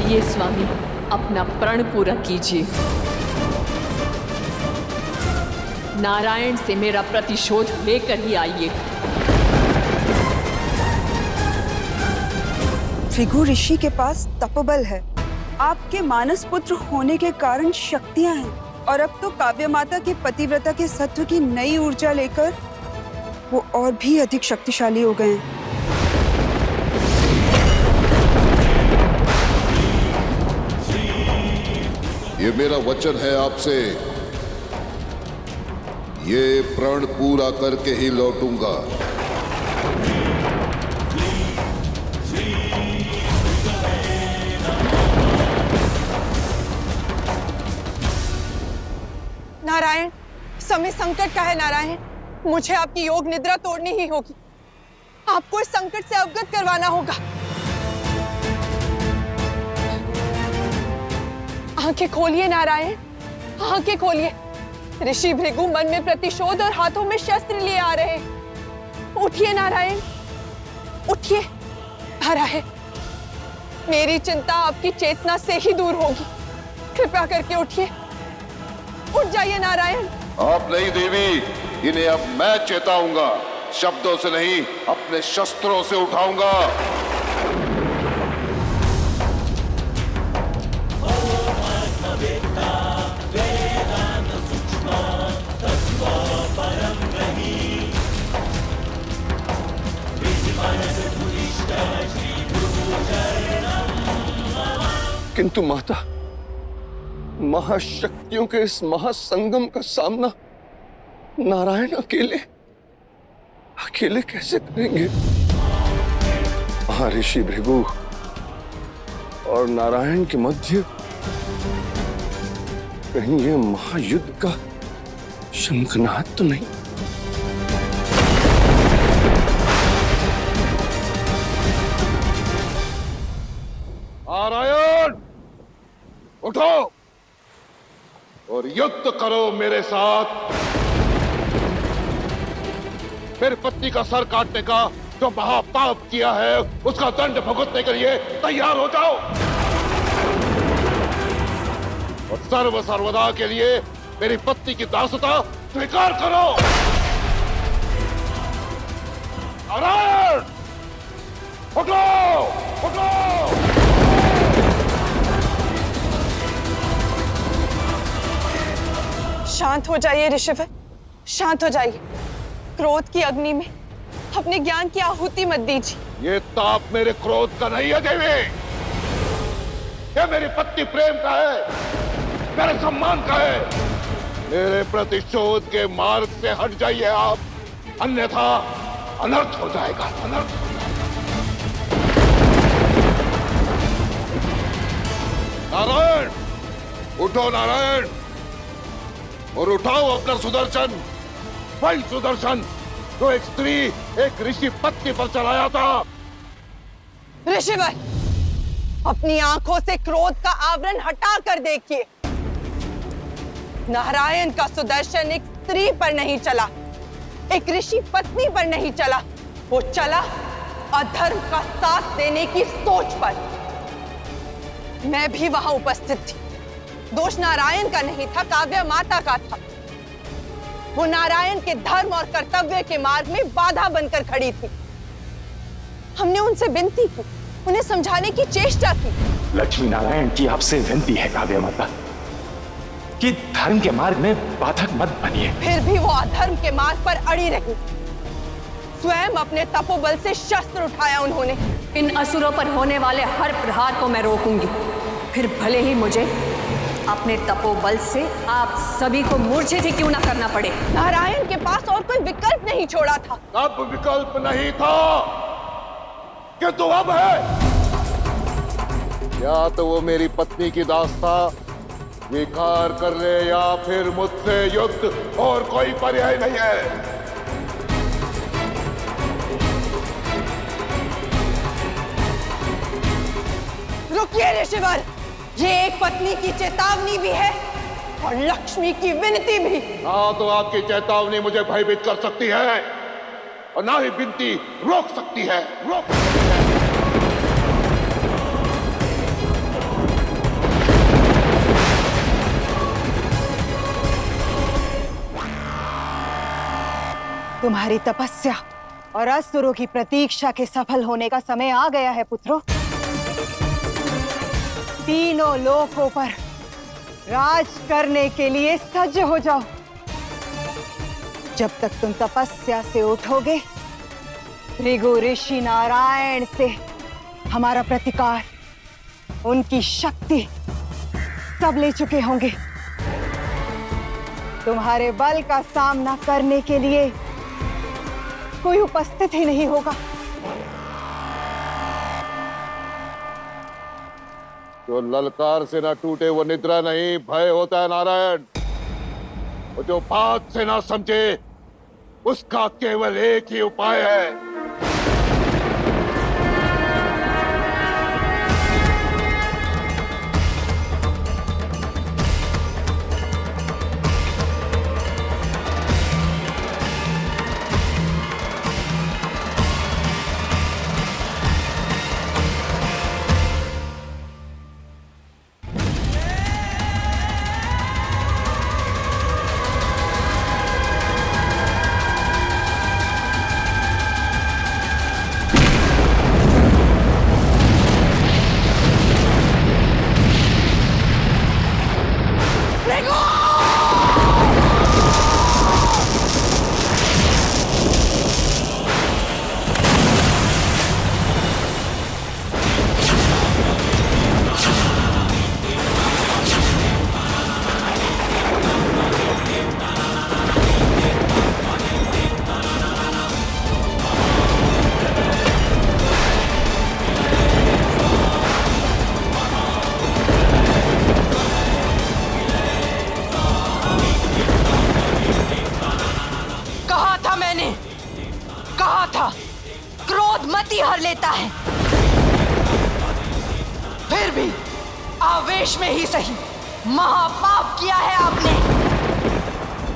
आइए स्वामी, अपना प्रण पूरा कीजिए। नारायण से मेरा प्रतिशोध लेकर ही आइए। भृगु ऋषि के पास तपोबल है, आपके मानस पुत्र होने के कारण शक्तियां हैं, और अब तो काव्य माता के पतिव्रता के सत्व की नई ऊर्जा लेकर वो और भी अधिक शक्तिशाली हो गए हैं। ये मेरा वचन है आपसे, ये प्रण पूरा करके ही लौटूंगा। नारायण, समय संकट का है नारायण। मुझे आपकी योग निद्रा तोड़नी ही होगी। आपको इस संकट से अवगत करवाना होगा। आंखें खोलिए नारायण, आंखें खोलिए। ऋषि भृगु मन में प्रतिशोध और हाथों में शस्त्र लिए आ रहे हैं। उठिए नारायण, उठिए। भरा है, मेरी चिंता आपकी चेतना से ही दूर होगी। कृपया करके उठिए, उठ जाइए नारायण। आप नहीं देवी, इन्हें अब मैं चेताऊंगा। शब्दों से नहीं, अपने शस्त्रों से उठाऊंगा। किंतु माता, महाशक्तियों के इस महासंगम का सामना नारायण अकेले कैसे करेंगे? महर्षि भृगु और नारायण के मध्य कहीं ये महायुद्ध का शंखनाद तो नहीं? नारायण, उठो और युद्ध करो मेरे साथ। मेरी पत्नी का सर काटने का जो महापाप किया है, उसका दंड भुगतने के लिए तैयार हो जाओ, और सर्वदा के लिए मेरी पत्नी की दासता स्वीकार करो। नारायण, उठो, उठो। शांत हो जाइए ऋषिवर, शांत हो जाइए। क्रोध की अग्नि में अपने ज्ञान की आहुति मत दीजिए। ये ताप मेरे क्रोध का नहीं है देवी, ये मेरी पत्नी प्रेम का है, मेरे सम्मान का है। मेरे प्रतिशोध के मार्ग से हट जाइए आप, अन्यथा अनर्थ हो जाएगा, अनर्थ। नारायण, उठो नारायण, और उठाओ अपना सुदर्शन। वही सुदर्शन जो एक स्त्री, एक ऋषि पत्नी पर चलाया था। ऋषिवर, अपनी आंखों से क्रोध का आवरण हटा कर देखिए। नारायण का सुदर्शन एक स्त्री पर नहीं चला, एक ऋषि पत्नी पर नहीं चला, वो चला अधर्म का साथ देने की सोच पर। मैं भी वहां उपस्थित थी। दोष नारायण का नहीं था, काव्य माता का था। वो नारायण के धर्म और कर्तव्य के मार्ग में बाधा बनकर खड़ी थी। हमने उनसे विनती की, उन्हें समझाने की चेष्टा की। लक्ष्मी नारायण की आपसे विनती है काव्य माता कि धर्म के मार्ग में बाधक मत बनिए। फिर भी वो अधर्म के मार्ग पर अड़ी रही। स्वयं अपने तपोबल से शस्त्र उठाया उन्होंने। इन असुरों पर होने वाले हर प्रहार को मैं रोकूंगी, फिर भले ही मुझे अपने तपोबल से आप सभी को मूर्छित ही क्यों ना करना पड़े। नारायण के पास और कोई विकल्प नहीं छोड़ा था। अब विकल्प नहीं था, किंतु अब है। या तो वो मेरी पत्नी की दास्ता स्वीकार कर ले, या फिर मुझसे युद्ध, और कोई पर्याय नहीं है। रुकिए ऋषिवर, ये एक पत्नी की चेतावनी भी है और लक्ष्मी की विनती भी। ना तो आपकी चेतावनी मुझे भयभीत कर सकती है, और ना ही विनती रोक सकती है, रोक सकती है। तुम्हारी तपस्या और असुरों की प्रतीक्षा के सफल होने का समय आ गया है पुत्रों। तीनों लोकों पर राज करने के लिए सज्ज हो जाओ। जब तक तुम तपस्या से उठोगे, भृगु ऋषि नारायण से हमारा प्रतिकार, उनकी शक्ति सब ले चुके होंगे। तुम्हारे बल का सामना करने के लिए कोई उपस्थित ही नहीं होगा। जो ललकार से ना टूटे वो निद्रा नहीं, भय होता है नारायण। वो जो बात से ना समझे उसका केवल एक ही उपाय है। कहा था क्रोध मति हर लेता है। फिर भी आवेश में ही सही महापाप किया है आपने,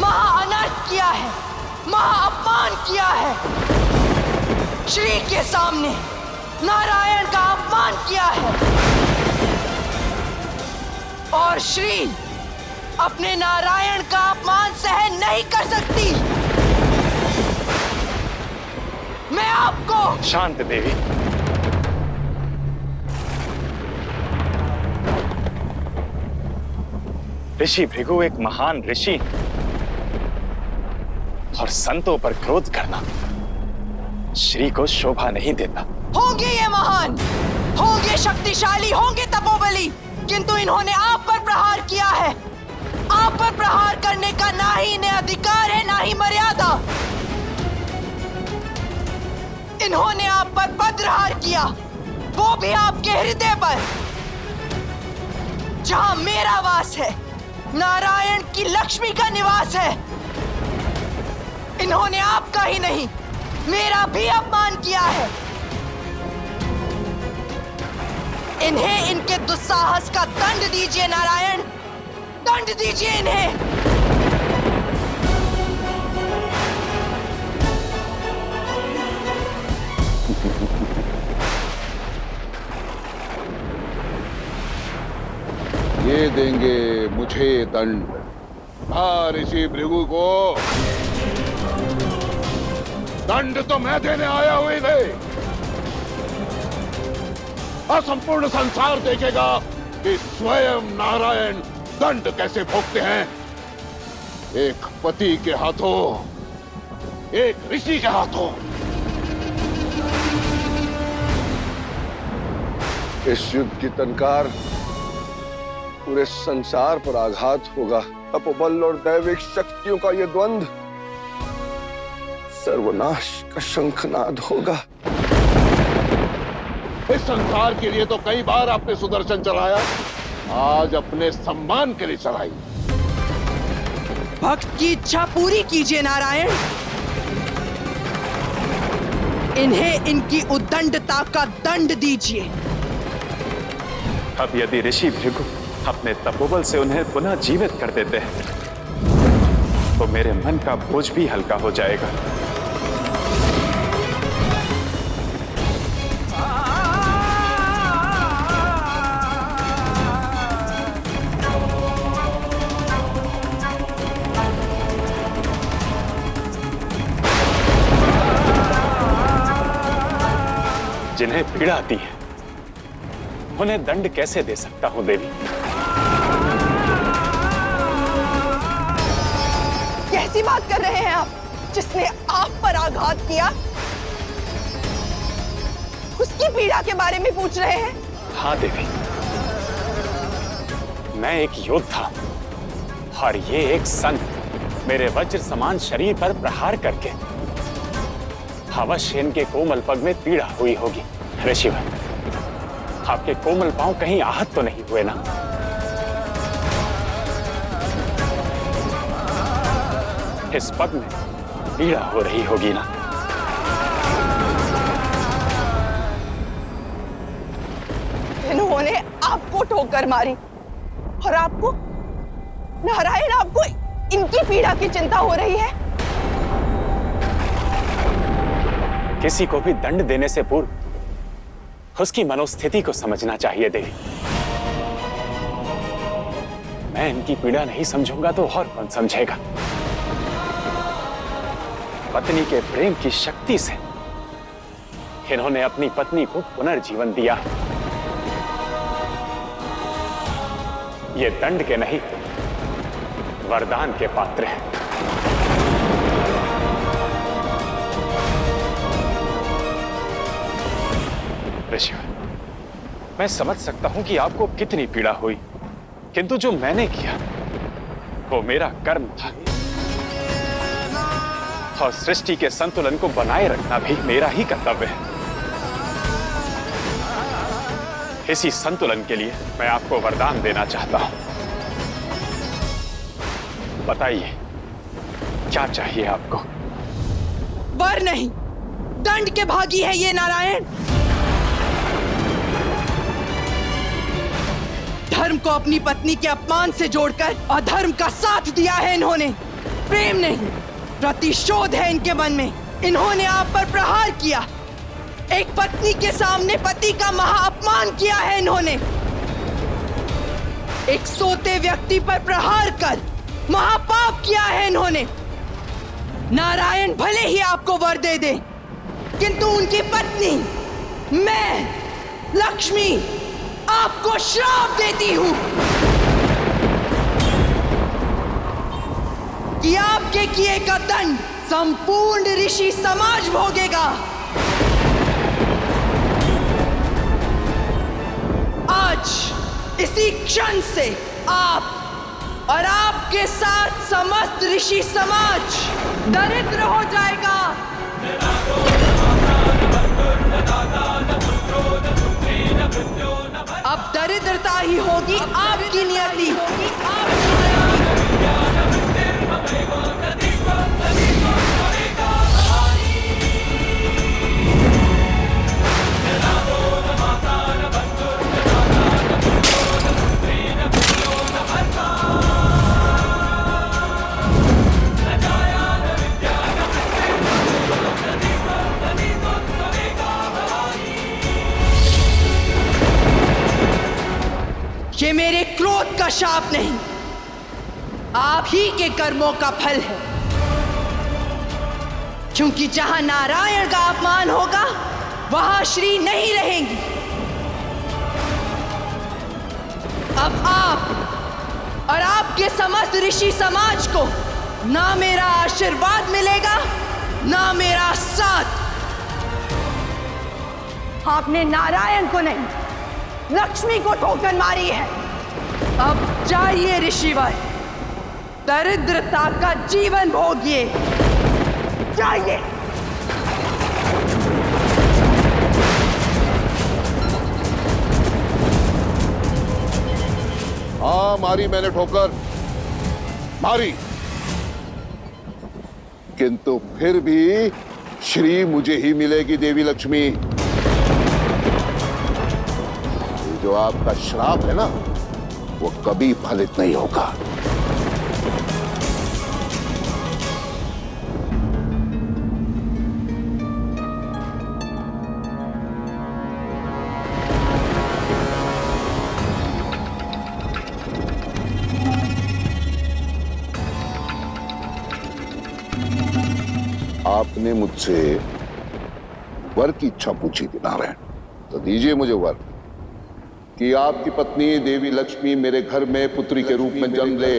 महाअनर्थ किया है, महाअपमान किया है। श्री के सामने नारायण का अपमान किया है और श्री अपने नारायण का अपमान सहन नहीं कर सकती। मैं आपको शांत देवी, ऋषि भृगु एक महान ऋषि और संतों पर क्रोध करना श्री को शोभा नहीं देता। होंगे ये महान, होंगे शक्तिशाली, होंगे तपोबली, किंतु इन्होंने आप पर प्रहार किया है। आप पर प्रहार करने का ना ही इन्हें अधिकार है ना ही मर्यादा। इन्होंने आप पर बद्रहार किया, वो भी आपके हृदय पर, जहां मेरा वास है, नारायण की लक्ष्मी का निवास है। इन्होंने आपका ही नहीं मेरा भी अपमान किया है। इन्हें इनके दुस्साहस का दंड दीजिए नारायण, दंड दीजिए इन्हें। ये देंगे मुझे दंड, ऋषि भृगु को दंड तो मैं देने आया हुई थे। असंपूर्ण संसार देखेगा कि स्वयं नारायण दंड कैसे भोगते हैं, एक पति के हाथों, एक ऋषि के हाथों। इस युद्ध की टंकार पूरे संसार पर आघात होगा। तपोबल और दैविक शक्तियों का यह द्वंद्व सर्वनाश का शंखनाद होगा। इस संसार के लिए तो कई बार आपने सुदर्शन चलाया, आज अपने सम्मान के लिए चलाई। भक्त की इच्छा पूरी कीजिए नारायण, इन्हें इनकी उद्दंडता का दंड दीजिए। अब यदि ऋषि भृगु अपने तपोबल से उन्हें पुनः जीवित कर देते हैं तो मेरे मन का बोझ भी हल्का हो जाएगा। जिन्हें पीड़ा आती है उन्हें दंड कैसे दे सकता हूं देवी? कैसी बात कर रहे हैं आप? जिसने आप पर आघात किया उसकी पीड़ा के बारे में पूछ रहे हैं? हाँ देवी, मैं एक योद्धा और ये एक संत मेरे वज्र समान शरीर पर प्रहार करके अवश्य इनके कोमल पग में पीड़ा हुई होगी। ऋषिवर, आपके कोमल पांव कहीं आहत तो नहीं हुए ना? इस पग में पीड़ा हो रही होगी ना? इन्होंने आपको ठोकर मारी और आपको, नारायण, आपको इनकी पीड़ा की चिंता हो रही है? किसी को भी दंड देने से पूर्व उसकी मनोस्थिति को समझना चाहिए देवी। मैं इनकी पीड़ा नहीं समझूंगा तो और कौन समझेगा? पत्नी के प्रेम की शक्ति से इन्होंने अपनी पत्नी को पुनर्जीवन दिया। ये दंड के नहीं, वरदान के पात्र हैं। ऋषिवर, मैं समझ सकता हूं कि आपको कितनी पीड़ा हुई, किंतु जो मैंने किया वो मेरा कर्म था और सृष्टि के संतुलन को बनाए रखना भी मेरा ही कर्तव्य है। इसी संतुलन के लिए मैं आपको वरदान देना चाहता हूं। बताइए, क्या चाहिए आपको? वर नहीं, दंड के भागी है ये नारायण। धर्म को अपनी पत्नी के अपमान से जोड़कर अधर्म का साथ दिया है इन्होंने। प्रेम नहीं, प्रतिशोध है इनके मन में। इन्होंने आप पर प्रहार किया। एक पत्नी के सामने पति का महाअपमान किया है इन्होंने। एक सोते व्यक्ति पर प्रहार कर महापाप किया है इन्होंने। नारायण भले ही आपको वर दे दे, किंतु उनकी पत्नी, मैं लक्ष्मी, आपको श्राप देती हूं कि आपके किए का दंड संपूर्ण ऋषि समाज भोगेगा। आज इसी क्षण से आप और आपके साथ समस्त ऋषि समाज दरिद्र हो जाएगा। अब दरिद्रता ही होगी आपकी नियति। ये मेरे क्रोध का शाप नहीं, आप ही के कर्मों का फल है। क्योंकि जहां नारायण का अपमान होगा वहां श्री नहीं रहेंगी। अब आप और आपके समस्त ऋषि समाज को ना मेरा आशीर्वाद मिलेगा, ना मेरा साथ। आपने नारायण को नहीं, लक्ष्मी को ठोकर मारी है। अब जाइए ऋषिवर, दरिद्रता का जीवन भोगिए। जाइए। हाँ, मारी मैंने ठोकर, मारी, किंतु फिर भी श्री मुझे ही मिलेगी देवी लक्ष्मी। जो आपका श्राप है ना, वो कभी फलित नहीं होगा। आपने मुझसे वर की इच्छा पूछी थी नारायण, तो दीजिए मुझे वर कि आपकी पत्नी देवी लक्ष्मी मेरे घर में पुत्री के रूप में जन्म ले।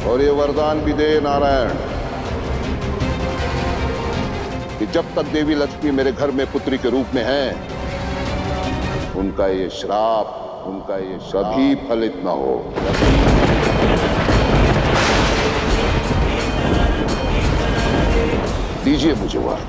और ये वरदान भी दे नारायण कि जब तक देवी लक्ष्मी मेरे घर में पुत्री के रूप में है, उनका ये श्राप कभी फलित न हो। दीजिए मुझे वर।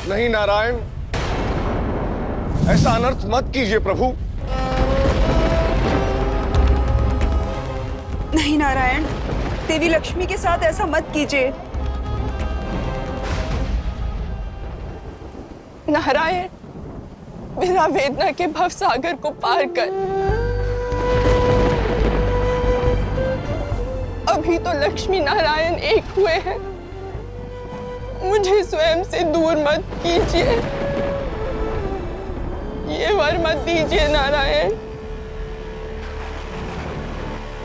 नहीं नारायण, ऐसा अनर्थ मत कीजिए प्रभु। नहीं नारायण, देवी लक्ष्मी के साथ ऐसा मत कीजिए। नारायण, मेरा वेदना के भव सागर को पार कर। अभी तो लक्ष्मी नारायण एक हुए हैं, मुझे स्वयं से दूर मत कीजिए। ये वर मत दीजिए नारायण।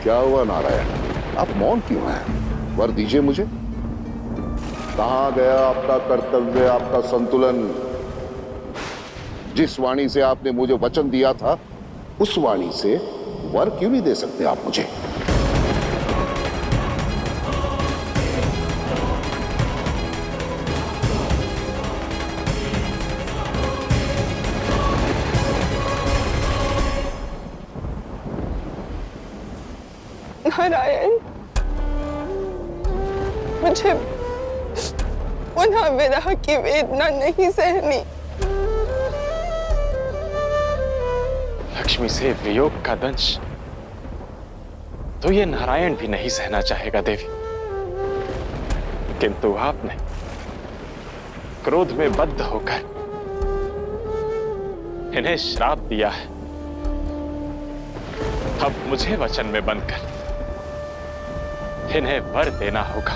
क्या हुआ नारायण, आप मौन क्यों हैं? वर दीजिए मुझे। कहां गया आपका कर्तव्य, आपका संतुलन? जिस वाणी से आपने मुझे वचन दिया था, उस वाणी से वर क्यों नहीं दे सकते आप मुझे? नारायण, मुझे पुनः विरह की वेदना नहीं सहनी। लक्ष्मी से वियोग का दंश तो ये नारायण भी नहीं सहना चाहेगा देवी, किंतु आपने क्रोध में बद्ध होकर इन्हें श्राप दिया है। अब मुझे वचन में बंधकर इन्हें वर देना होगा।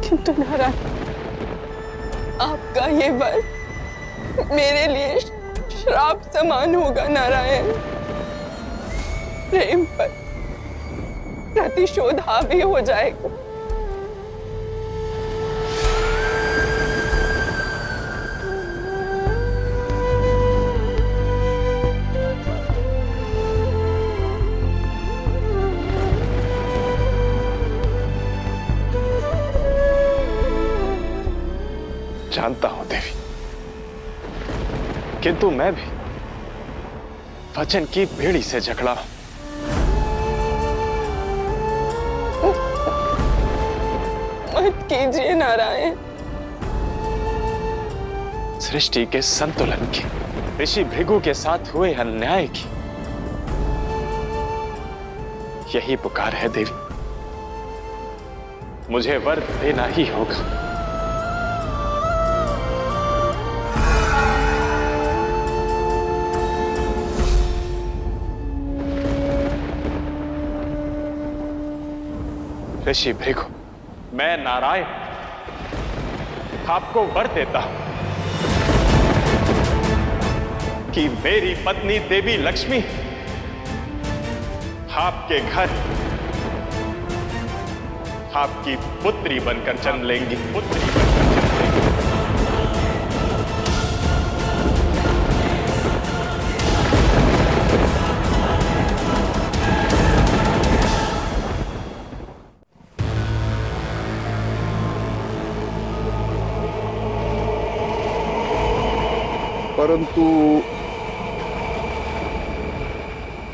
किंतु नारायण, आपका ये वर मेरे लिए श्राप समान होगा नारायण। प्रेम पर प्रतिशोध हावी हो जाएगा। जानता हूं देवी, किंतु मैं भी वचन की बेड़ी से जकड़ा हूं। मत कीजिए नारायण। सृष्टि के संतुलन की, ऋषि भृगु के साथ हुए अन्याय की यही पुकार है देवी। मुझे वर देना ही होगा। ऋषि भृगु, मैं नारायण आपको वर देता हूं कि मेरी पत्नी देवी लक्ष्मी आपके घर आपकी पुत्री बनकर जन्म लेंगी। पुत्री बनकर जन्म लेंगी। परंतु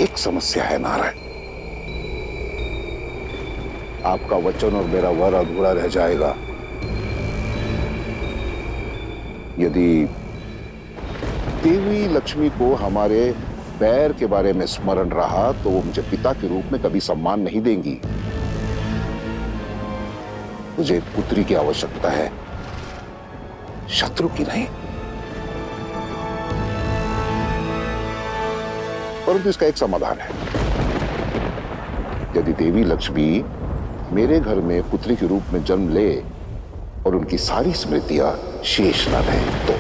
एक समस्या है नारायण, आपका वचन और मेरा वर अधूरा रह जाएगा यदि देवी लक्ष्मी को हमारे बैर के बारे में स्मरण रहा तो वो मुझे पिता के रूप में कभी सम्मान नहीं देंगी। मुझे पुत्री की आवश्यकता है, शत्रु की नहीं। परंतु इसका एक समाधान है। यदि देवी लक्ष्मी मेरे घर में पुत्री के रूप में जन्म ले और उनकी सारी स्मृतियां शेष न रहे तो